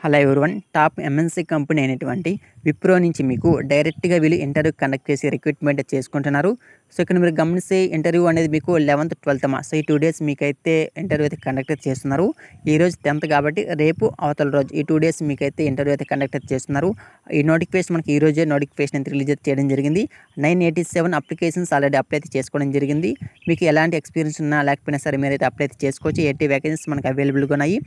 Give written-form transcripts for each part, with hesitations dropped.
Hello everyone. Top MNC company అయినటువంటి విప్రో నుంచి మీకు డైరెక్ట్‌గా వీళ్ళు ఇంటర్వ్యూ కండక్ట్ చేసి రిక్రూట్‌మెంట్ చేసుకుంటున్నారు. సో, ఇక్కడ మీరు గమనిస్తే ఇంటర్వ్యూ అనేది మీకు 11th, 12th సో, ఈ 2 డేస్ మీకైతే ఇంటర్వ్యూ అయితే కండక్ట్ చేస్తున్నారు. ఈరోజు 10th కాబట్టి రేపు అవతల రోజు ఈ 2 డేస్ మీకైతే ఇంటర్వ్యూ అయితే కండక్ట్ చేస్తున్నారు. ఈ నోటిఫికేషన్ మనకి ఈరోజే నోటిఫికేషన్ అయితే రిలీజ్ చేయడం జరిగింది. 987 అప్లికేషన్స్ ఆల్రెడీ అప్లై అయితే చేసుకోవడం జరిగింది. మీకు ఎలాంటి ఎక్స్పీరియన్స్ ఉన్నా లేకపోయినా సరే మీరైతే అప్లై అయితే చేసుకోవచ్చు. 80 వేకెన్సీస్ మనకి అవైలబుల్‌గా ఉన్నాయి.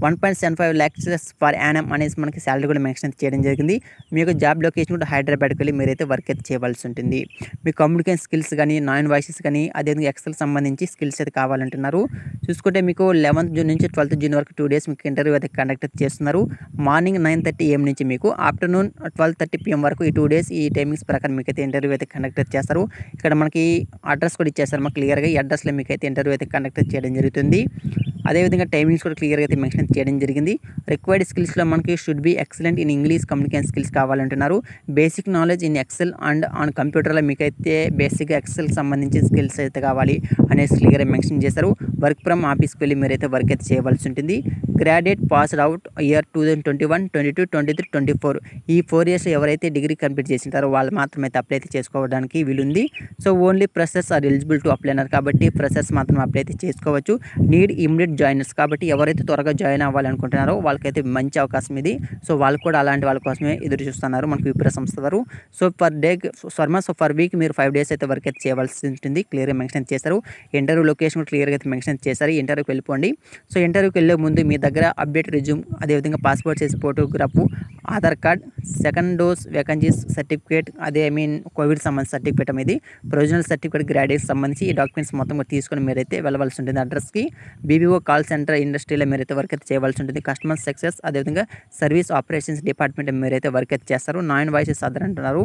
1.75 lakhs పర్ యానమ్ అనేసి మనకి సాలరీ కూడా మెన్షన్ చేయడం జరిగింది. మీకు జాబ్ లొకేషన్ కూడా హైదరాబాద్కి వెళ్ళి మీరైతే వర్క్ అయితే చేయవలసి ఉంటుంది. మీ కమ్యూనికేషన్ స్కిల్స్ కానీ, నాన్ వాయిసెస్ కానీ, అదేవిధంగా ఎక్సెల్ సంబంధించి స్కిల్స్ అయితే కావాలంటున్నారు. చూసుకుంటే మీకు 11th జూన్ నుంచి 12th జూన్ వరకు 2 డేస్ మీకు ఇంటర్వ్యూ అయితే కండక్ట్ చేస్తున్నారు. మార్నింగ్ 9:30 AM నుంచి మీకు ఆఫ్టర్నూన్ 12:30 PM వరకు ఈ 2 డేస్ ఈ టైమింగ్స్ ప్రకారం మీకైతే ఇంటర్వ్యూ అయితే కండక్ట్ చేస్తారు. ఇక్కడ మనకి అడ్రస్ కూడా ఇచ్చేస్తారు మాకు క్లియర్‌గా. ఈ అడ్రస్‌లో మీకైతే ఇంటర్వ్యూ అయితే కండక్ట్ చేయడం జరుగుతుంది. అదేవిధంగా టైమింగ్స్ కూడా క్లియర్‌గా అయితే మెన్షన్ చేయడం జరిగింది. రిక్వైర్డ్ స్కిల్స్‌లో మనకి should be excellent in English communication skills కావాలంటున్నారు. Basic knowledge in Excel and on కంప్యూటర్‌లో మీకైతే బేసిక్‌గా ఎక్సెల్‌కి సంబంధించిన స్కిల్స్ అయితే కావాలి అనేసి క్లియర్‌గా మెన్షన్ చేశారు. వర్క్ ఫ్రమ్ ఆఫీస్‌కి వెళ్ళి మీరైతే వర్క్ అయితే చేయవలసి ఉంటుంది. గ్రాడ్యుయేట్ పాస్డ్ అవుట్ ఇయర్ 2021, 22, 23, 24 ఈ 4 ఇయర్స్ ఎవరైతే డిగ్రీ కంప్లీట్ చేసింటారో వాళ్ళు మాత్రమే అయితే అప్లై అయితే చేసుకోవడానికి వీలుంది. So, only freshers are eligible to apply అన్నారు కాబట్టి ఫ్రెషర్స్ మాత్రం అప్లై అయితే చేసుకోవచ్చు. నీడ్ ఇమ్మీడియట్ జాయినర్స్ కాబట్టి ఎవరైతే త్వరగా జాయిన్ అవ్వాలనుకుంటున్నారో వాళ్ళకైతే మంచి అవకాశం ఇది. సో, వాళ్ళు కూడా అలాంటి వాళ్ళ కోసమే ఎదురు చూస్తున్నారు మనకి విప్రో సంస్థ వారు. సో, పర్ వీక్ మీరు 5 డేస్ అయితే వర్క్ అయితే చేయవలసి ఉంటుంది. క్లియర్‌గా మెన్షన్ చేశారు. ఇంటర్వ్యూ లొకేషన్ కూడా క్లియర్‌గా అయితే మెన్షన్ చేశారు. ఇంటర్వ్యూకి వెళ్ళిపోండి. సో, ఇంటర్వ్యూకి వెళ్ళే ముందు మీ దగ్గర అప్డేట్ రెజ్యూమ్, అదేవిధంగా passport size photograph, Aadhaar card, second dose vacancies certificate, Covid సంబంధించిన సర్టిఫికేట్ ఇది, ప్రొవిజనల్ సర్టిఫికేట్, గ్రాడ్యుయేట్‌కి సంబంధించి ఈ డాక్యుమెంట్స్ మొత్తం కూడా తీసుకొని మీరైతే వెళ్ళవలసి ఉంటుంది అడ్రస్‌కి. బీబీఓ కాల్ సెంటర్ ఇండస్ట్రీలో మీరైతే వర్క్ అయితే చేయవలసి ఉంటుంది. కస్టమర్ సక్సెస్ అదేవిధంగా సర్వీస్ ఆపరేషన్స్ డిపార్ట్మెంట్ మీరైతే వర్క్ అయితే చేస్తారు. నాన్ వాయిసెస్ అదర్ అంటున్నారు.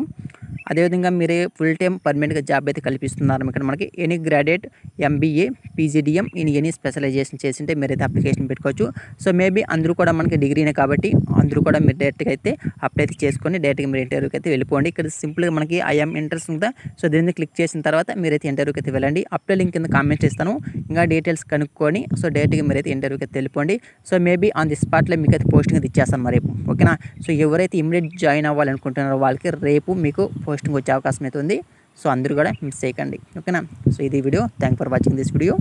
అదేవిధంగా మీరే ఫుల్ టైమ్ పర్మనెంట్‌గా జాబ్ అయితే కల్పిస్తున్నారు. ఇక్కడ మనకి any graduate MBA, PGDM in any specialisation చేసింటే మీరైతే అప్లికేషన్ పెట్టుకోవచ్చు. సో, మేబీ అందరూ కూడా మనకి డిగ్రీనే కాబట్టి అందరూ కూడా మీరు డైరెక్ట్‌గా అయితే అప్లై అయితే చేసుకొని డైరెక్ట్‌గా మీరు ఇంటర్వ్యూకి అయితే వెళ్ళిపోండి. ఇక్కడ సింపుల్‌గా మనకి ఐ యామ్ ఇంట్రెస్ట్ ఉందా, సో, దీని మీద క్లిక్ చేసిన తర్వాత మీరైతే ఇంటర్వ్యూకి అయితే వెళ్ళండి. అప్లై లింక్ కింద కామెంట్ చేస్తాను. ఇంకా డీటెయిల్స్ కనుక్కొని సో, డైరెక్ట్‌గా మీరైతే ఇంటర్వ్యూకి అయితే వెళ్ళిపోండి. సో, మేబీ ఆన్ ది స్పాట్‌లో మీకైతే పోస్టింగ్ అయితే ఇచ్చేస్తాను మరి రేపు. ఓకేనా. సో, ఎవరైతే ఇమ్మీడియట్ జాయిన్ అవ్వాలనుకుంటున్నారో వాళ్ళకి రేపు మీకు పోస్టింగ్ వచ్చే అవకాశం అయితే ఉంది. సో, అందరూ కూడా మిస్ చేయకండి. ఓకేనా. సో, ఇది video. Thanks for watching this video.